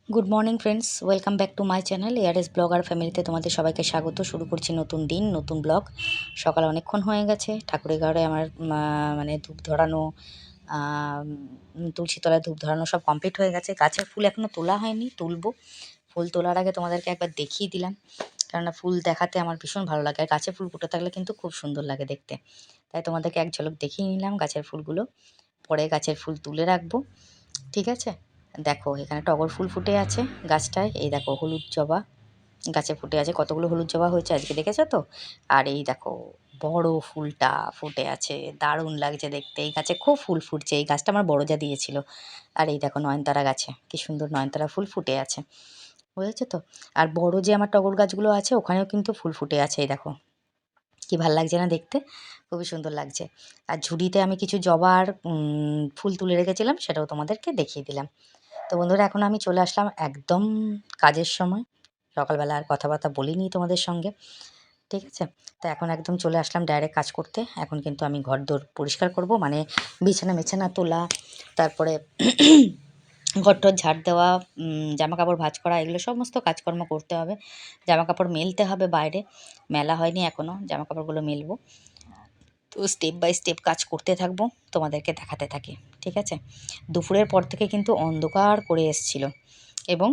Good morning friends, welcome back to my channel ARS blogger ফ্যামিলিতে তোমাদের সবাইকে স্বাগত। শুরু করছি নতুন দিন, নতুন ব্লগ। সকাল অনেকক্ষণ হয়ে গেছে, ঠাকুরের ঘরে আমার মানে ধূপ ধরানো, তুলসী তলায় ধূপ ধরানো সব কমপ্লিট হয়ে গেছে। গাছের ফুল এখনও তোলা হয়নি, তুলবো। ফুল তোলার আগে তোমাদেরকে একবার দেখিয়ে দিলাম, কেননা ফুল দেখাতে আমার ভীষণ ভালো লাগে। আর গাছে ফুল ফুটে থাকলে কিন্তু খুব সুন্দর লাগে দেখতে, তাই তোমাদেরকে এক ঝলক দেখিয়ে নিলাম গাছের ফুলগুলো। পরে গাছের ফুল তুলে রাখবো, ঠিক আছে। দেখো এখানে টগর ফুল ফুটে আছে গাছটায়, এই দেখো হলুদ জবা গাছে ফুটে আছে, কতগুলো হলুদ জবা হয়েছে আজকে, দেখেছো তো। আর এই দেখো বড় ফুলটা ফুটে আছে, দারুণ লাগছে দেখতে। এই গাছে খুব ফুল ফুটছে, এই গাছটা আমার বড় যা দিয়েছিল। আর এই দেখো নয়নতারা গাছে কি সুন্দর নয়নতারা ফুল ফুটে আছে, বুঝেছো তো। আর বড় যে আমার টগর গাছগুলো আছে ওখানেও কিন্তু ফুল ফুটে আছে, এই দেখো কি ভাল লাগছে না দেখতে, খুবই সুন্দর লাগছে। আর ঝুড়িতে আমি কিছু জবার ফুল তুলে রেখেছিলাম, সেটাও তোমাদেরকে দেখিয়ে দিলাম। তো বন্ধুরা এখন আমি চলে আসলাম একদম কাজের সময়। সকালবেলা আর কথাবার্তা বলিনি তোমাদের সঙ্গে, ঠিক আছে। তো এখন একদম চলে আসলাম ডাইরেক্ট কাজ করতে। এখন কিন্তু আমি ঘরদোর পরিষ্কার করব, মানে বিছানা তোলা, তারপরে ঘরটর ঝাড় দেওয়া, জামা কাপড় ভাঁজ করা, এগুলো সমস্ত কাজকর্ম করতে হবে। জামা কাপড় মেলতে হবে বাইরে, মেলা হয়নি এখনও, জামা কাপড়গুলো মেলবো। তো স্টেপ বাই স্টেপ কাজ করতে থাকবো, তোমাদেরকে দেখাতে থাকি, ঠিক আছে। দুপুরের পর থেকে কিন্তু অন্ধকার করে এসছিল এবং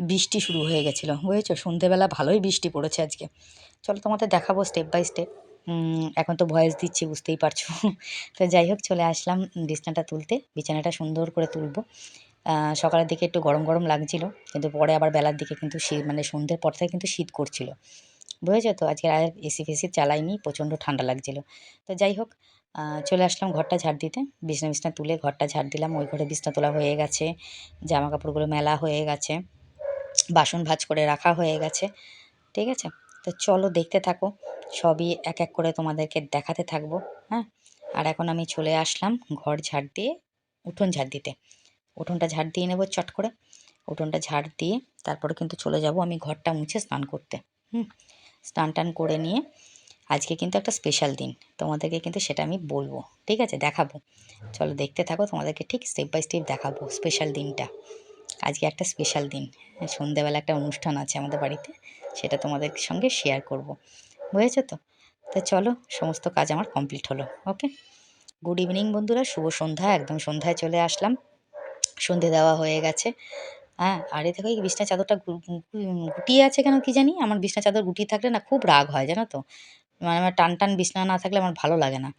বৃষ্টি শুরু হয়ে গেছিলো, বুঝেছো। সন্ধেবেলা ভালোই বৃষ্টি পড়েছে আজকে। চলো তোমাদের দেখাবো স্টেপ বাই স্টেপ। এখন তো ভয়েস দিচ্ছি, বুঝতেই পারছো। তো যাই হোক, চলে আসলাম বিছানাটা তুলতে। বিছানাটা সুন্দর করে তুলবো। সকালের দিকে একটু গরম গরম লাগছিল, কিন্তু পরে আবার বেলার দিকে কিন্তু শীত, মানে সন্ধ্যের পর থেকে কিন্তু শীত করছিল, বুঝেছো তো। আজকে আর এসি ফেসি চালাইনি, প্রচণ্ড ঠান্ডা লাগছিল। তো যাই হোক, চলে আসলাম ঘরটা ঝাড় দিতে। বিছনা তুলে ঘরটা ঝাড় দিলাম। ওই ঘরে বিছনা তোলা হয়ে গেছে, জামা কাপড়গুলো মেলা হয়ে গেছে, বাসন ভাঁজ করে রাখা হয়ে গেছে, ঠিক আছে। তো চলো দেখতে থাকো, সবই এক এক করে তোমাদেরকে দেখাতে থাকবো, হ্যাঁ। আর এখন আমি চলে আসলাম ঘর ঝাড় দিয়ে উঠোন ঝাড় দিতে। উঠোনটা ঝাড় দিয়ে নেবো চট করে। উঠোনটা ঝাড় দিয়ে তারপরে কিন্তু চলে যাব আমি ঘরটা মুছে স্নান করতে। স্নান টান করে নিয়ে আজকে কিন্তু একটা স্পেশাল দিন, তোমাদেরকে কিন্তু সেটা আমি বলবো, ঠিক আছে, দেখাবো। চলো দেখতে থাকো, তোমাদেরকে ঠিক স্টেপ বাই স্টেপ দেখাবো স্পেশাল দিনটা। আজকে একটা স্পেশাল দিন, সন্ধ্যেবেলা একটা অনুষ্ঠান আছে আমাদের বাড়িতে, সেটা তোমাদের সঙ্গে শেয়ার করব, বুঝেছো তো। তো চলো, সমস্ত কাজ আমার কমপ্লিট হলো, ওকে। গুড ইভিনিং বন্ধুরা, শুভ সন্ধ্যা। একদম সন্ধ্যায় চলে আসলাম, সন্ধে দেওয়া হয়ে গেছে, হ্যাঁ। আর এ দেখো এই বিছনা চাদরটা গুটিয়ে আছে কেন কি জানি, আমার বিছনা চাদর গুটিয়ে থাকলে না খুব রাগ হয়, জানো তো। মানে আমার টান টান বিছনা না থাকলে আমার ভালো লাগে না,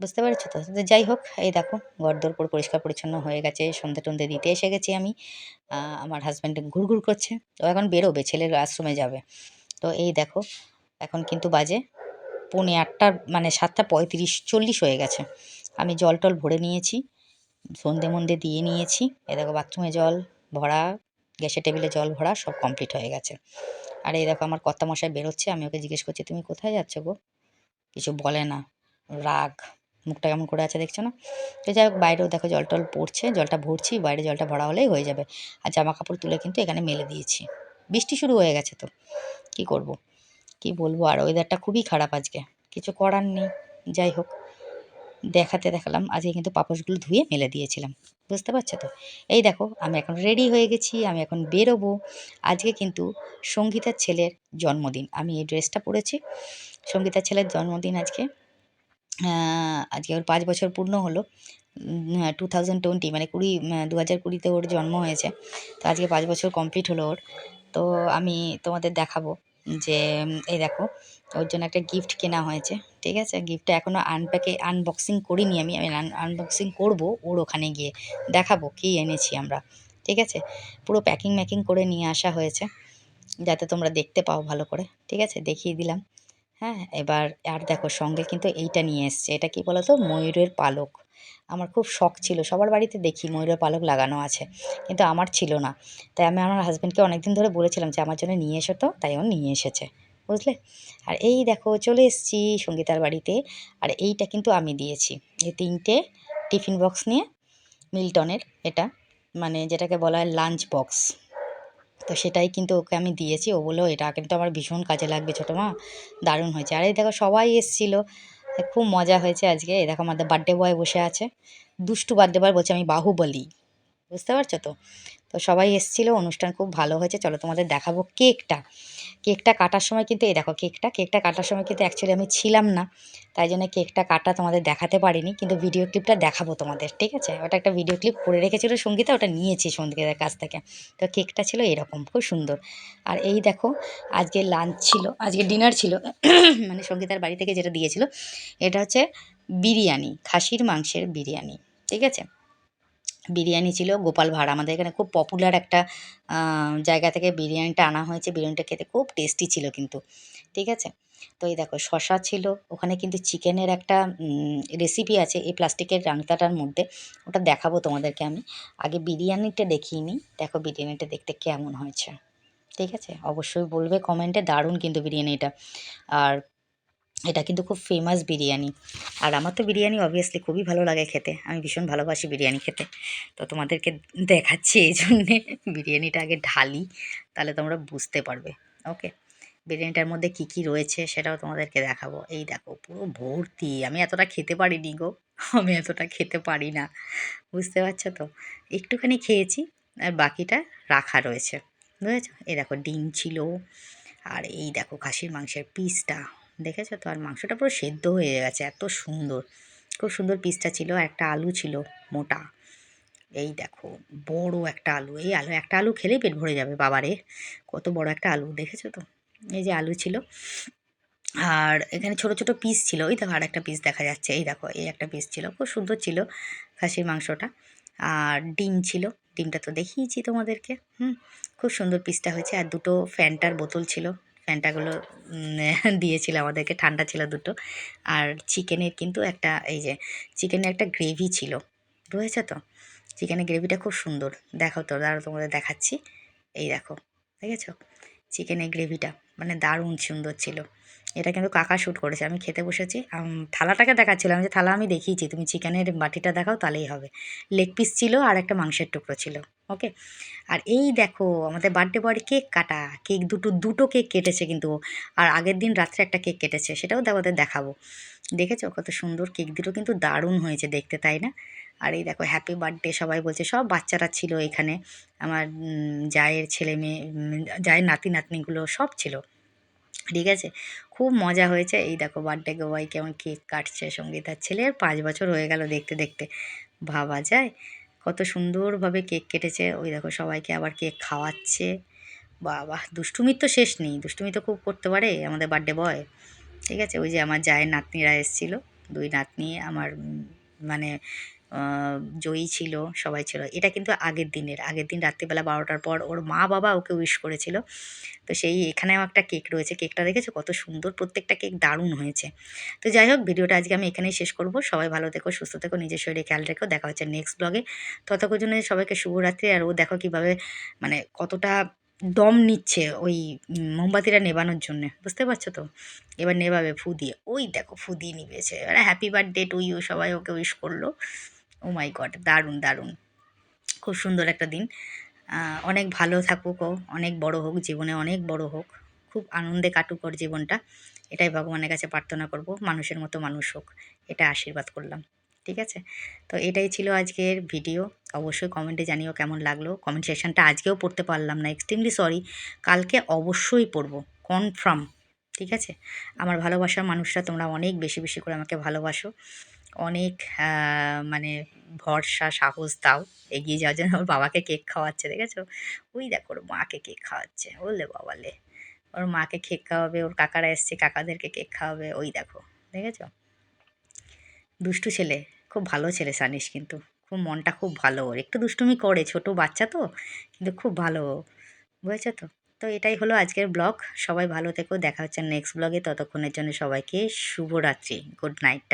বুঝতে পেরেছো তো। তো যাই হোক, এই দেখো ঘরদোর পুরো পরিষ্কার পরিচ্ছন্ন হয়ে গেছে, সন্ধে টন্ধে দিতে এসে গেছি আমি। আমার হাজব্যান্ড ঘুরঘুর করছে, ও এখন বেরোবে, ছেলের আশ্রমে যাবে। তো এই দেখো এখন কিন্তু বাজে 7:45, মানে 7:35-40 হয়ে গেছে। আমি জল টল ভরে নিয়েছি, সন্ধে মন্দে দিয়ে নিয়েছি। এই দেখো বাথরুমে জল ভরা, গ্যাসের টেবিলে জল ভরা, সব কমপ্লিট হয়ে গেছে। আর এই দেখো আমার কর্তামশাই বেরোচ্ছে, আমি ওকে জিজ্ঞেস করছি তুমি কোথায় যাচ্ছ গো, কিছু বলে না, রাগ, মুখটা কেমন করে আছে দেখছো না। তো যাই হোক, বাইরেও দেখো জল টল পড়ছে, জলটা ভরছি, বাইরে জলটা ভরা হলেই হয়ে যাবে। আর জামা কাপড় তুলে কিন্তু এখানে মেলে দিয়েছি। বৃষ্টি শুরু হয়ে গেছে তো কি করব, কি বলবো। আর ওয়েদারটা খুবই খারাপ আজকে, কিছু করার নেই। যাই হোক, দেখালাম আজকে কিন্তু পাপোশগুলো ধুয়ে মেলে দিয়েছিলাম, বুঝতে পারছো তো। এই দেখো আমি এখন রেডি হয়ে গেছি, আমি এখন বেরোবো। আজকে কিন্তু সঙ্গীতার ছেলের জন্মদিন, আমি এই ড্রেসটা পরেছি। সঙ্গীতার ছেলের জন্মদিন আজকে। আজকে ওর 5 বছর পূর্ণ হলো। 2020, মানে 2020-তে ওর জন্ম হয়েছে। তো আজকে 5 বছর কমপ্লিট হলো ওর। তো আমি তোমাদের দেখাবো যে এই দেখো ওর জন্য একটা গিফট কেনা হয়েছে, ঠিক আছে। গিফটটা এখনও আনবক্সিং করিনি আমি, আনবক্সিং করবো ওর ওখানে গিয়ে, দেখাবো কী এনেছি আমরা, ঠিক আছে। পুরো প্যাকিং ম্যাকিং করে নিয়ে আসা হয়েছে, যাতে তোমরা দেখতে পাও ভালো করে, ঠিক আছে, দেখিয়ে দিলাম। হ্যাঁ, এবার আর দেখো সঙ্গে কিন্তু এইটা নিয়ে এসছে, এটা কি বলো তো, ময়ূরের পালক। আমার খুব শখ ছিল, সবার বাড়িতে দেখি ময়ূরের পালক লাগানো আছে, কিন্তু আমার ছিল না। তাই আমি আমার হাজব্যান্ডকে অনেকদিন ধরে বলেছিলাম যে আমার জন্য নিয়ে এসো, তো তাই ও নিয়ে এসেছে, বুঝলে। আর এই দেখো চলে এসেছি সঙ্গীতার বাড়িতে। আর এইটা কিন্তু আমি দিয়েছি, এই 3টে টিফিন বক্স নিয়ে, মিল্টনের, এটা মানে যেটাকে বলা হয় লাঞ্চ বক্স। তো সেটাই কিন্তু ওকে আমি দিয়েছি, ও বললো এটা কিন্তু আমার ভীষণ কাজে লাগবে ছোটো মা, দারুণ হয়েছে। আর এই দেখো সবাই এসেছিলো, খুব মজা হয়েছে আজকে। এই দেখো আমাদের বার্থডে বয় বসে আছে, দুষ্টু বার্থডে বয়, বলছে আমি বাহুবলী, বুঝতে পারছো তো। তো সবাই এসেছিলো, অনুষ্ঠান খুব ভালো হয়েছে। চলো তোমাদের দেখাবো কেকটা। কেকটা কাটার সময় কিন্তু এই দেখো কেকটা কাটার সময় কিন্তু অ্যাকচুয়ালি আমি ছিলাম না, তাই জন্য কেকটা কাটা তোমাদের দেখাতে পারিনি, কিন্তু ভিডিও ক্লিপটা দেখাবো তোমাদের, ঠিক আছে? ওটা একটা ভিডিও ক্লিপ করে রেখেছিল সঙ্গীতা, ওটা নিয়েছি সঙ্গীতার কাছ থেকে। তো কেকটা ছিল এরকম খুব সুন্দর। আর এই দেখো আজকে লাঞ্চ ছিল, আজকে ডিনার ছিল মানে সঙ্গীতার বাড়ি থেকে যেটা দিয়েছিল, এটা হচ্ছে বিরিয়ানি, খাসির মাংসের বিরিয়ানি, ঠিক আছে? বিরিয়ানি ছিল গোপাল ভাঁড়, আমাদের এখানে খুব পপুলার একটা জায়গা থেকে বিরিয়ানিটা আনা হয়েছে। বিরিয়ানিটা খেতে খুব টেস্টি ছিল কিন্তু, ঠিক আছে? তো এই দেখো শশা ছিল, ওখানে কিন্তু চিকেনের একটা রেসিপি আছে এই প্লাস্টিকের রাংতাটার মধ্যে, ওটা দেখাবো তোমাদেরকে আমি। আগে বিরিয়ানিটা দেখিয়ে নিই, দেখো বিরিয়ানিটা দেখতে কেমন হয়েছে, ঠিক আছে? অবশ্যই বলবে কমেন্টে, দারুণ কিন্তু বিরিয়ানিটা। আর এটা কিন্তু খুব ফেমাস বিরিয়ানি। আর আমার তো বিরিয়ানি অবভিয়াসলি খুবই ভালো লাগে খেতে, আমি ভীষণ ভালোবাসি বিরিয়ানি খেতে। তো তোমাদেরকে দেখাচ্ছি এই জন্যে বিরিয়ানিটা আগে ঢালি, তাহলে তোমরা বুঝতে পারবে। ওকে, বিরিয়ানিটার মধ্যে কি কি রয়েছে সেটাও তোমাদেরকে দেখাবো। এই দেখো পুরো ভর্তি, আমি এতটা খেতে পারিনি গো, আমি এতটা খেতে পারি না, বুঝতে পারছো তো? একটুখানি খেয়েছি, আর বাকিটা রাখা রয়েছে, বুঝেছো? এই দেখো ডিম ছিল, আর এই দেখো খাসির মাংসের পিসটা, দেখেছো তো? আর মাংসটা পুরো সেদ্ধ হয়ে গেছে, এত সুন্দর, খুব সুন্দর পিসটা ছিল। আর একটা আলু ছিল মোটা, এই দেখো বড় একটা আলু, এই আলু একটা আলু খেলেই পেট ভরে যাবে, বাবারে কত বড় একটা আলু, দেখেছো তো? এই যে আলু ছিল, আর এখানে ছোট ছোট পিস ছিল, ওই দেখো আর একটা পিস দেখা যাচ্ছে, এই দেখো এই একটা পিস ছিল, খুব সুন্দর ছিল খাসির মাংসটা। আর ডিম ছিল, ডিমটা তো দেখিয়েছি তোমাদেরকে, খুব সুন্দর পিসটা হয়েছে। আর দুটো ফ্যান্টার বোতল ছিল, ফ্যান্টাগুলো দিয়েছিল আমাদেরকে, ঠান্ডা ছিল দুটো। আর চিকেনের কিন্তু একটা, এই যে চিকেনের একটা গ্রেভি ছিল, বুঝেছো তো? চিকেনের গ্রেভিটা খুব সুন্দর, দেখো তো, দাঁড়াও তোমাদের দেখাচ্ছি, এই দেখো, দেখেছো? চিকেনের গ্রেভিটা মানে দারুণ সুন্দর ছিল। এটা কিন্তু কাকা শ্যুট করেছে, আমি খেতে বসেছি, থালাটাকে দেখাচ্ছিলাম যে থালা আমি দেখিয়েছি, তুমি চিকেনের বাটিটা দেখাও তাহলেই হবে। লেগ পিস ছিল আর একটা মাংসের টুকরো ছিল, ওকে। আর এই দেখো আমাদের বার্থডে বয় কেক কাটা, কেক দুটো কেক কেটেছে কিন্তু, আর আগের দিন রাত্রে একটা কেক কেটেছে, সেটাও তোমাদের দেখাবো। দেখেছো কত সুন্দর কেক দুটো, কিন্তু দারুণ হয়েছে দেখতে, তাই না? আর এই দেখো হ্যাপি বার্থডে সবাই বলছে, সব বাচ্চারা ছিল এখানে, আমার জায়ের ছেলে মেয়ে, জায়ের নাতি নাতনিগুলো সব ছিল, ঠিক আছে? খুব মজা হয়েছে। এই দেখো বার্থডে বয় কেমন কেক কাটছে, সঙ্গীতার ছেলের 5 বছর হয়ে গেল দেখতে দেখতে, ভাবা যায়? কত সুন্দরভাবে কেক কেটেছে, ওই দেখো সবাইকে আবার কেক খাওয়াচ্ছে। বাবা, দুষ্টুমির তো শেষ নেই, দুষ্টুমি তো খুব করতে পারে আমাদের বার্থডে বয়, ঠিক আছে? ওই যে আমার জায়ের নাতনিরা এসেছিলো, 2 নাতনি আমার, মানে জয়ী ছিল, সবাই ছিল। এটা কিন্তু আগের দিন রাত্রিবেলা 12টার পর ওর মা বাবা ওকে উইশ করেছিল। তো সেই এখানেও একটা কেক রয়েছে, কেকটা দেখেছো কত সুন্দর, প্রত্যেকটা কেক দারুণ হয়েছে। তো যাই হোক, ভিডিওটা আজকে আমি এখানেই শেষ করব। সবাই ভালো থেকো, সুস্থ থেকো, নিজের শরীরে খেয়াল রেখো, দেখা হচ্ছে নেক্সট ব্লগে। ততক্ষণ সবাইকে শুভরাত্রি। আর ও দেখো কীভাবে মানে কতটা দম নিচ্ছে ওই মোমবাতিটা নেভানোর জন্যে, বুঝতে পারছো তো? এবার নেভাবে ফু দিয়ে, ওই দেখো ফু দিয়ে নিবেছে, এবারে হ্যাপি বার্থডে টু ইউ সবাই ওকে উইশ করলো। ও মাই গড, দারুণ দারুণ, খুব সুন্দর একটা দিন। অনেক ভালো থাকুক ও, অনেক বড় হোক, জীবনে অনেক বড় হোক, খুব আনন্দে কাটুক ওর জীবনটা, এটাই ভগবানের কাছে প্রার্থনা করব। মানুষের মতো মানুষ হোক, এটা আশীর্বাদ করলাম, ঠিক আছে? তো এটাই ছিল আজকের ভিডিও। অবশ্যই কমেন্টে জানিও কেমন লাগলো। কমেন্ট সেকশনটা আজকেও পড়তে পারলাম না, এক্সট্রিমলি সরি, কালকে অবশ্যই পড়বো, কনফার্ম, ঠিক আছে? আমার ভালোবাসার মানুষরা তোমরা অনেক বেশি বেশি করে আমাকে ভালোবাসো, অনেক মানে ভরসা সাহস দাও এগিয়ে যাওয়ার জন্য। ওর বাবাকে কেক খাওয়াচ্ছে, দেখেছো? ওই দেখো ওর মাকে কেক খাওয়াচ্ছে, ওলে বাবালে, ওর মাকে কেক খাওয়াবে, ওর কাকারা এসছে কাকাদেরকে কেক খাওয়াবে, ওই দেখো, দেখেছো? দুষ্টু ছেলে, খুব ভালো ছেলে সানিস, কিন্তু খুব মনটা খুব ভালো ওর, একটু দুষ্টুমি করে, ছোট বাচ্চা তো, কিন্তু খুব ভালো, বুঝেছো তো? তো এটাই হলো আজকের ব্লগ। সবাই ভালো থেকো, দেখা হচ্ছে নেক্সট ব্লগে, ততক্ষণের জন্য সবাইকে শুভরাত্রি, গুড নাইট।